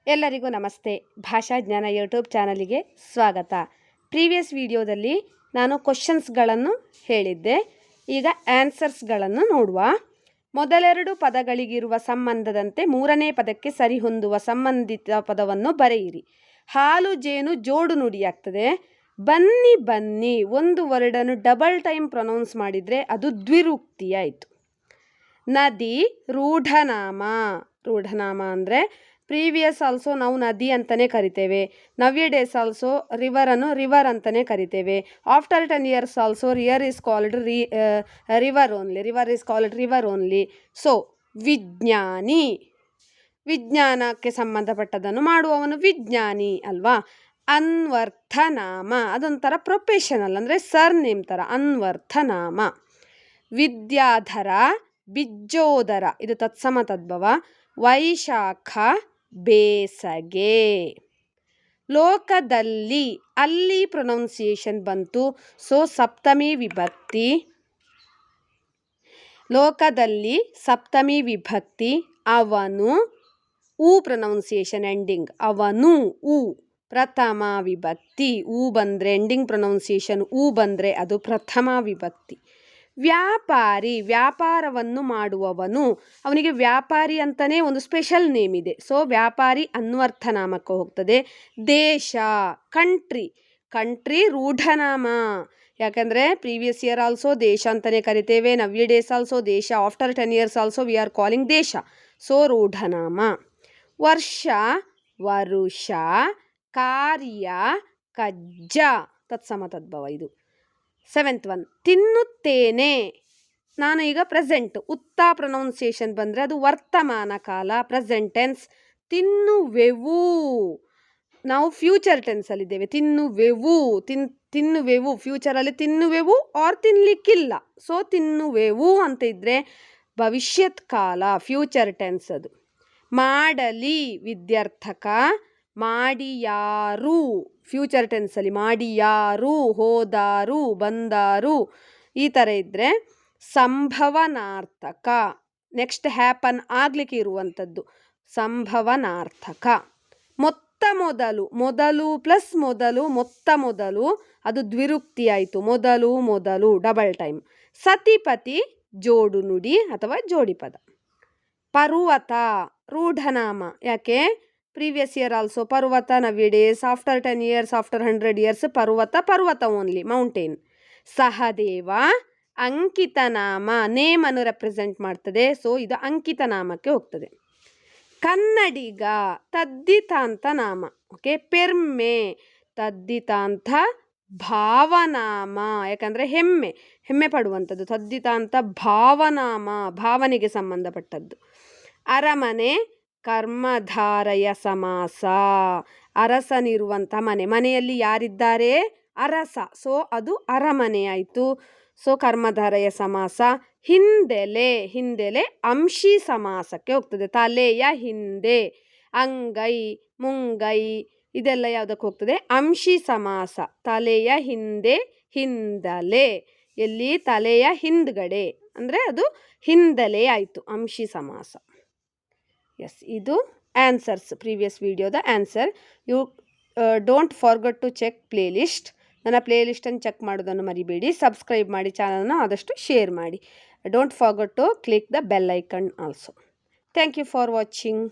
ಎಲ್ಲರಿಗೂ ನಮಸ್ತೆ. ಭಾಷಾ ಜ್ಞಾನ ಯೂಟ್ಯೂಬ್ ಚಾನಲಿಗೆ ಸ್ವಾಗತ. ಪ್ರೀವಿಯಸ್ ವಿಡಿಯೋದಲ್ಲಿ ನಾನು ಕ್ವಶನ್ಸ್ಗಳನ್ನು ಹೇಳಿದ್ದೆ. ಈಗ ಆನ್ಸರ್ಸ್ಗಳನ್ನು ನೋಡುವ. ಮೊದಲೆರಡು ಪದಗಳಿಗಿರುವ ಸಂಬಂಧದಂತೆ ಮೂರನೇ ಪದಕ್ಕೆ ಸರಿಹೊಂದುವ ಸಂಬಂಧಿತ ಪದವನ್ನು ಬರೆಯಿರಿ. ಹಾಲು ಜೇನು ಜೋಡು ನುಡಿಯಾಗ್ತದೆ. ಬನ್ನಿ ಬನ್ನಿ ಒಂದು ವರ್ಡನ್ನು ಡಬಲ್ ಟೈಮ್ ಪ್ರೊನೌನ್ಸ್ ಮಾಡಿದರೆ ಅದು ದ್ವಿರುಕ್ತಿ ಆಯಿತು. ನದಿ ರೂಢನಾಮ. ರೂಢನಾಮ ಅಂದರೆ ಪ್ರೀವಿಯಸ್ ಆಲ್ಸೋ ನಾವು ನದಿ ಅಂತಲೇ ಕರಿತೇವೆ. ನವ್ಯ ಡೇಸ್ ಆಲ್ಸೋ ರಿವರನ್ನು ರಿವರ್ ಅಂತಲೇ ಕರಿತೇವೆ. After 10 years also rear is called river only. River is called river only. So ವಿಜ್ಞಾನಿ, ವಿಜ್ಞಾನಕ್ಕೆ ಸಂಬಂಧಪಟ್ಟದನ್ನು ಮಾಡುವವನು ವಿಜ್ಞಾನಿ ಅಲ್ವಾ. ಅನ್ವರ್ಥನಾಮ ಅದೊಂಥರ ಪ್ರೊಫೆಷನಲ್, ಅಂದರೆ ಸರ್ ನೇಮ್ ಥರ. ಅನ್ವರ್ಥನಾಮ. ವಿದ್ಯಾಧರ, ಬಿಜ್ಜೋದರ ಇದು ತತ್ಸಮ ತದ್ಭವ. ವೈಶಾಖ, ಬೇಸಗೆ. ಲೋಕದಲ್ಲಿ, ಅಲ್ಲಿ ಪ್ರೊನೌನ್ಸಿಯೇಷನ್ ಬಂತು, ಸೊ ಸಪ್ತಮಿ ವಿಭಕ್ತಿ. ಲೋಕದಲ್ಲಿ ಸಪ್ತಮಿ ವಿಭಕ್ತಿ. ಅವನು, ಊ ಪ್ರೊನೌನ್ಸಿಯೇಷನ್ ಎಂಡಿಂಗ್. ಅವನು ಊ ಪ್ರಥಮ ವಿಭಕ್ತಿ. ಊ ಬಂದರೆ ಎಂಡಿಂಗ್ ಪ್ರೊನೌನ್ಸಿಯೇಷನ್ ಊ ಬಂದರೆ ಅದು ಪ್ರಥಮ ವಿಭಕ್ತಿ. ವ್ಯಾಪಾರಿ, ವ್ಯಾಪಾರವನ್ನು ಮಾಡುವವನು. ಅವನಿಗೆ ವ್ಯಾಪಾರಿ ಅಂತಲೇ ಒಂದು ಸ್ಪೆಷಲ್ ನೇಮ್ ಇದೆ. ಸೊ ವ್ಯಾಪಾರಿ ಅನ್ವರ್ಥನಾಮಕ್ಕೆ ಹೋಗ್ತದೆ. ದೇಶ, ಕಂಟ್ರಿ. ಕಂಟ್ರಿ ರೂಢನಾಮ. ಯಾಕಂದರೆ ಪ್ರೀವಿಯಸ್ ಇಯರ್ ಆಲ್ಸೋ ದೇಶ ಅಂತಲೇ ಕರಿತೇವೆ. ನವ್ಯ ಡೇಸ್ ಆಲ್ಸೋ ದೇಶ. After 10 years also we are calling ದೇಶ. ಸೊ ರೂಢನಾಮ. ವರ್ಷ, ವರುಷ. ಕಾರ್ಯ, ಕಜ್ಜ ತತ್ಸಮ ತದ್ಭವ ಇದು. 7th one. ತಿನ್ನುತ್ತೇನೆ. ನಾನು ಈಗ ಪ್ರೆಸೆಂಟ್. ಉತ್ತ ಪ್ರೊನೌನ್ಸಿಯೇಷನ್ ಬಂದರೆ ಅದು ವರ್ತಮಾನ ಕಾಲ, ಪ್ರೆಸೆಂಟ್ ಟೆನ್ಸ್. ತಿನ್ನುವೆವು, ನಾವು ಫ್ಯೂಚರ್ ಟೆನ್ಸಲ್ಲಿದ್ದೇವೆ. ತಿನ್ನುವೆವು, ತಿನ್ನುವೆವು ಫ್ಯೂಚರಲ್ಲಿ ತಿನ್ನುವೆವು ಆರ್ ತಿನ್ನಲಿಕ್ಕಿಲ್ಲ. ಸೊ ತಿನ್ನುವೆವು ಅಂತ ಇದ್ದರೆ ಭವಿಷ್ಯತ್ ಕಾಲ, ಫ್ಯೂಚರ್ ಟೆನ್ಸ್ ಅದು. ಮಾಡಲಿ ವಿದ್ಯಾರ್ಥಕ. ಮಾಡಿಯಾರು ಫ್ಯೂಚರ್ ಟೆನ್ಸಲ್ಲಿ. ಮಾಡಿಯಾರು, ಹೋದಾರು, ಬಂದಾರು ಈ ಥರ ಇದ್ದರೆ ಸಂಭವನಾರ್ಥಕ. ನೆಕ್ಸ್ಟ್ ಹ್ಯಾಪನ್ ಆಗಲಿಕ್ಕೆ ಇರುವಂಥದ್ದು. ಸಂಭವನಾರ್ಥಕ. ಮೊತ್ತ ಮೊದಲು, ಮೊದಲು ಪ್ಲಸ್ ಮೊದಲು, ಮೊತ್ತ ಮೊದಲು ಅದು ದ್ವಿರುಕ್ತಿ ಆಯಿತು. ಮೊದಲು ಮೊದಲು ಡಬಲ್ ಟೈಮ್. ಸತಿಪತಿ ಜೋಡು ನುಡಿ ಅಥವಾ ಜೋಡಿ ಪದ. ಪರ್ವತ ರೂಢನಾಮ. ಯಾಕೆ ಪ್ರೀವಿಯಸ್ ಇಯರ್ ಆಲ್ಸೋ ಪರ್ವತ, ನವ್ಯ days. After 10 years, after 100 years ಪರ್ವತ, ಪರ್ವತ ಓನ್ಲಿ, ಮೌಂಟೇನ್. ಸಹದೇವ ಅಂಕಿತನಾಮ. ನೇಮನ್ನು ರೆಪ್ರೆಸೆಂಟ್ ಮಾಡ್ತದೆ. ಸೊ ಇದು ಅಂಕಿತನಾಮಕ್ಕೆ ಹೋಗ್ತದೆ. ಕನ್ನಡಿಗ ತದ್ದಿತಾಂತ ನಾಮ. ಓಕೆ. ಪೆರ್ಮೆ ತದ್ದಿತಾಂತ ಭಾವನಾಮ. ಯಾಕಂದರೆ ಹೆಮ್ಮೆ, ಹೆಮ್ಮೆ ಪಡುವಂಥದ್ದು. ತದ್ದಿತಾಂತ ಭಾವನಾಮ, ಭಾವನೆಗೆ ಸಂಬಂಧಪಟ್ಟದ್ದು. ಅರಮನೆ ಕರ್ಮಧಾರಯ ಸಮಾಸ. ಅರಸನಿರುವಂಥ ಮನೆ. ಮನೆಯಲ್ಲಿ ಯಾರಿದ್ದಾರೆ? ಅರಸ. ಸೊ ಅದು ಅರಮನೆ ಆಯಿತು. ಸೊ ಕರ್ಮಧಾರಯ ಸಮಾಸ. ಹಿಂದೆಲೆ, ಹಿಂದೆಲೆ ಅಂಶಿ ಸಮಾಸಕ್ಕೆ ಹೋಗ್ತದೆ. ತಲೆಯ ಹಿಂದೆ. ಅಂಗೈ, ಮುಂಗೈ ಇದೆಲ್ಲ ಯಾವುದಕ್ಕೆ ಹೋಗ್ತದೆ? ಅಂಶಿ ಸಮಾಸ. ತಲೆಯ ಹಿಂದೆ, ಹಿಂದಲೆ. ಎಲ್ಲಿ? ತಲೆಯ ಹಿಂದ್ಗಡೆ ಅಂದರೆ ಅದು ಹಿಂದಲೆ ಆಯಿತು, ಅಂಶಿ ಸಮಾಸ. ಎಸ್, ಇದು ಆನ್ಸರ್ಸ್. ಪ್ರೀವಿಯಸ್ ವಿಡಿಯೋದ answer. You don't forget to check playlist. ನನ್ನ ಪ್ಲೇ ಲಿಸ್ಟನ್ನು ಚೆಕ್ ಮಾಡೋದನ್ನು ಮರಿಬೇಡಿ. ಸಬ್ಸ್ಕ್ರೈಬ್ ಮಾಡಿ, ಚಾನಲ್ನ ಆದಷ್ಟು ಶೇರ್ ಮಾಡಿ. Don't forget to click the bell icon also. Thank you for watching.